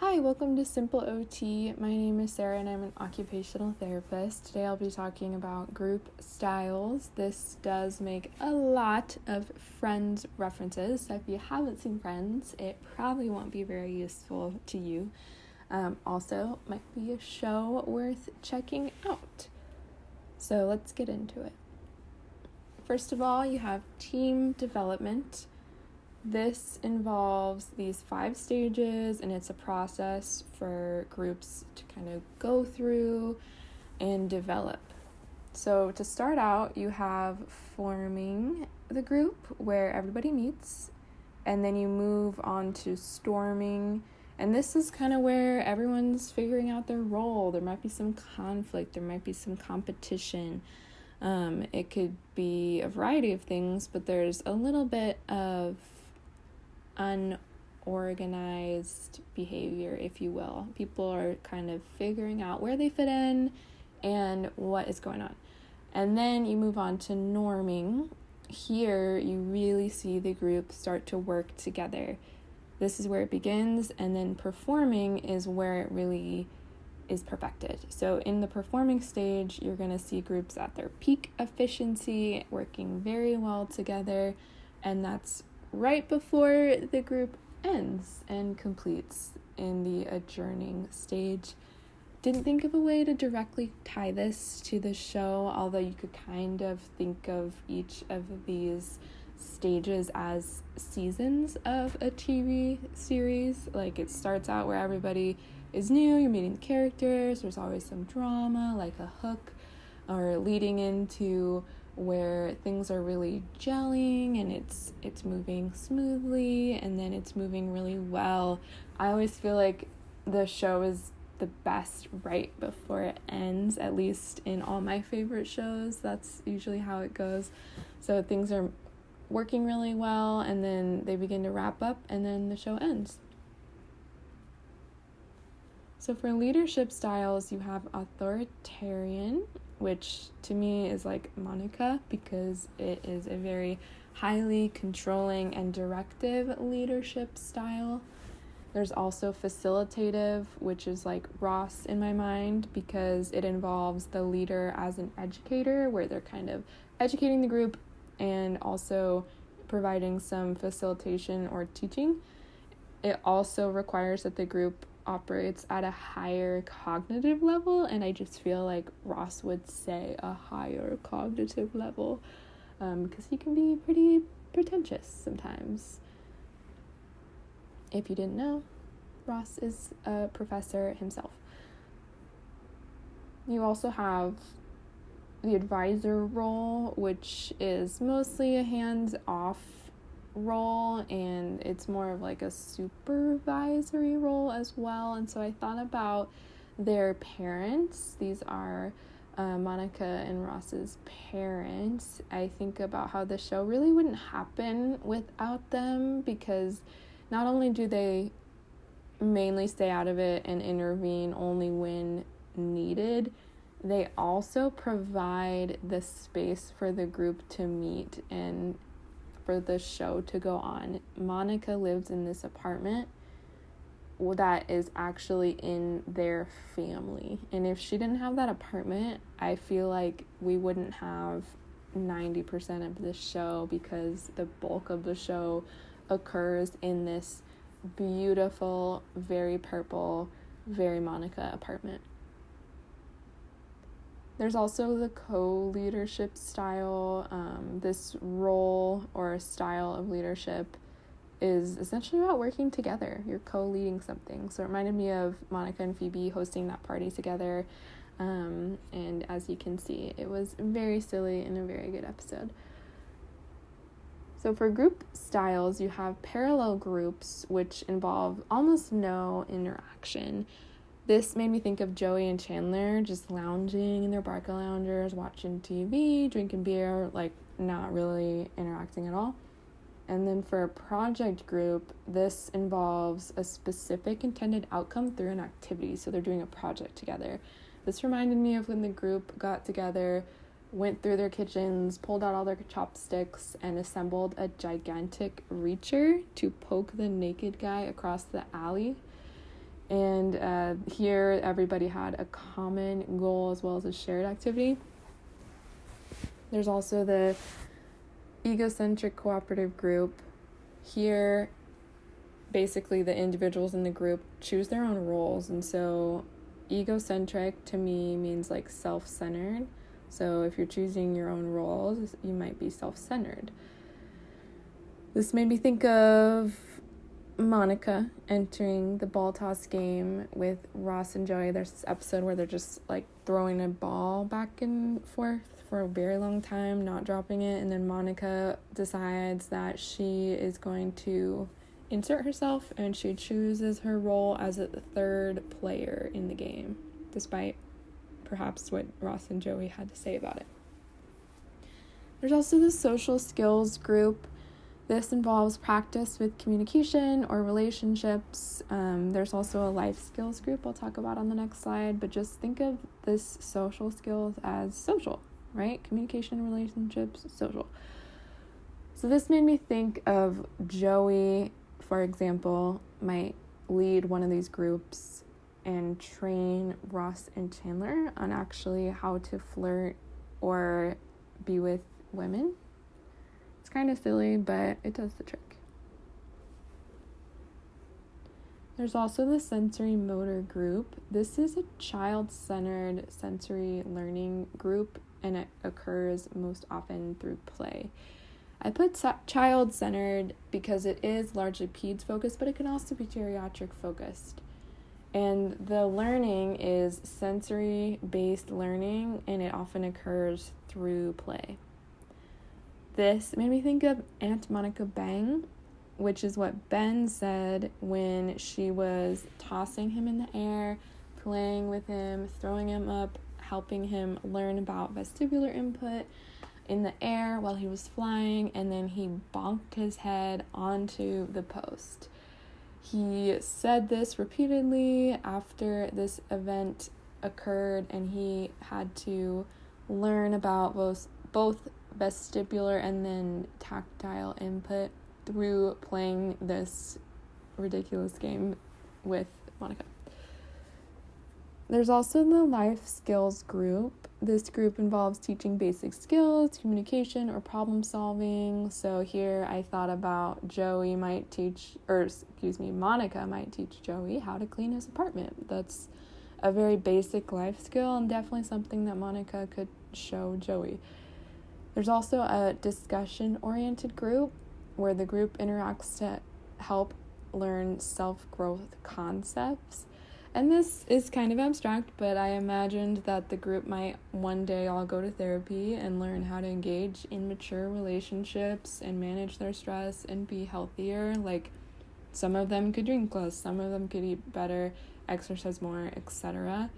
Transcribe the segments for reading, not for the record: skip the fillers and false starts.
Hi, welcome to Simple OT. My name is Sarah and I'm an occupational therapist. Today I'll be talking about group styles. This does make a lot of Friends references, so if you haven't seen Friends, it probably won't be very useful to you. Also, might be a show worth checking out. So let's get into it. First of all, you have team development. This involves these 5 stages, and it's a process for groups to kind of go through and develop. So to start out, you have forming the group where everybody meets, and then you move on to storming. And this is kind of where everyone's figuring out their role. There might be some conflict, there might be some competition. It could be a variety of things, but there's a little bit of unorganized behavior, if you will. People are kind of figuring out where they fit in and what is going on. And then you move on to norming. Here you really see the group start to work together. This is where it begins, and then performing is where it really is perfected. So in the performing stage, you're going to see groups at their peak efficiency, working very well together, and that's right before the group ends and completes in the adjourning stage. Didn't think of a way to directly tie this to the show, although you could kind of think of each of these stages as seasons of a TV series. Like, it starts out where everybody is new, you're meeting the characters, there's always some drama, like a hook, or leading into where things are really gelling and it's moving smoothly, and then it's moving really well. I always feel like the show is the best right before it ends, at least in all my favorite shows. That's usually how it goes. So things are working really well, and then they begin to wrap up, and then the show ends. So for leadership styles, you have authoritarian, which to me is like Monica, because it is a very highly controlling and directive leadership style. There's also facilitative, which is like Ross in my mind, because it involves the leader as an educator, where they're kind of educating the group and also providing some facilitation or teaching. It also requires that the group operates at a higher cognitive level, and I just feel like Ross would say a higher cognitive level, because he can be pretty pretentious sometimes. If you didn't know, Ross is a professor himself. You also have the advisor role, which is mostly a hands-off role, and it's more of like a supervisory role as well. And so I thought about their parents. These are Monica and Ross's parents. I think about how the show really wouldn't happen without them, because not only do they mainly stay out of it and intervene only when needed, they also provide the space for the group to meet and for the show to go on. Monica lives in this apartment that is actually in their family, and if she didn't have that apartment, I feel like we wouldn't have 90% of the show, because the bulk of the show occurs in this beautiful, very purple, very Monica apartment. There's also the co-leadership style. This role or style of leadership is essentially about working together. You're co-leading something. So it reminded me of Monica and Phoebe hosting that party together. And as you can see, it was very silly and a very good episode. So for group styles, you have parallel groups, which involve almost no interaction. This made me think of Joey and Chandler just lounging in their Barca loungers, watching TV, drinking beer, like not really interacting at all. And then for a project group, this involves a specific intended outcome through an activity. So they're doing a project together. This reminded me of when the group got together, went through their kitchens, pulled out all their chopsticks, and assembled a gigantic reacher to poke the naked guy across the alley. And here everybody had a common goal as well as a shared activity. There's also the egocentric cooperative group. Here, basically the individuals in the group choose their own roles, and so egocentric to me means like self-centered. So if you're choosing your own roles, you might be self-centered. This made me think of Monica entering the ball toss game with Ross and Joey. There's this episode where they're just like throwing a ball back and forth for a very long time, not dropping it, and then Monica decides that she is going to insert herself, and she chooses her role as a third player in the game, despite perhaps what Ross and Joey had to say about it. There's also the social skills group. This involves practice with communication or relationships. There's also a life skills group I'll talk about on the next slide, but just think of this social skills as social, right? Communication, relationships, social. So this made me think of Joey, for example, might lead one of these groups and train Ross and Chandler on actually how to flirt or be with women. It's kind of silly, but it does the trick. There's also the sensory motor group. This is a child-centered sensory learning group, and it occurs most often through play. I put child-centered because it is largely peds focused, but it can also be geriatric focused. And the learning is sensory-based learning, and it often occurs through play. This made me think of Aunt Monica Bang, which is what Ben said when she was tossing him in the air, playing with him, throwing him up, helping him learn about vestibular input in the air while he was flying, and then he bonked his head onto the post. He said this repeatedly after this event occurred, and he had to learn about both vestibular and then tactile input through playing this ridiculous game with Monica. There's also the life skills group. This group involves teaching basic skills, communication, or problem solving. So here I thought about Monica might teach Joey how to clean his apartment. That's a very basic life skill and definitely something that Monica could show Joey. There's also a discussion-oriented group where the group interacts to help learn self-growth concepts. And this is kind of abstract, but I imagined that the group might one day all go to therapy and learn how to engage in mature relationships and manage their stress and be healthier. Like, some of them could drink less, some of them could eat better, exercise more, etc.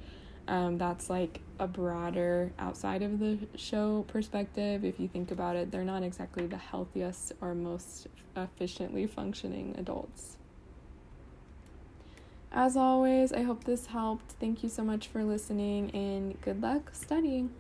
That's like a broader outside of the show perspective. If you think about it, they're not exactly the healthiest or most efficiently functioning adults. As always, I hope this helped. Thank you so much for listening, and good luck studying.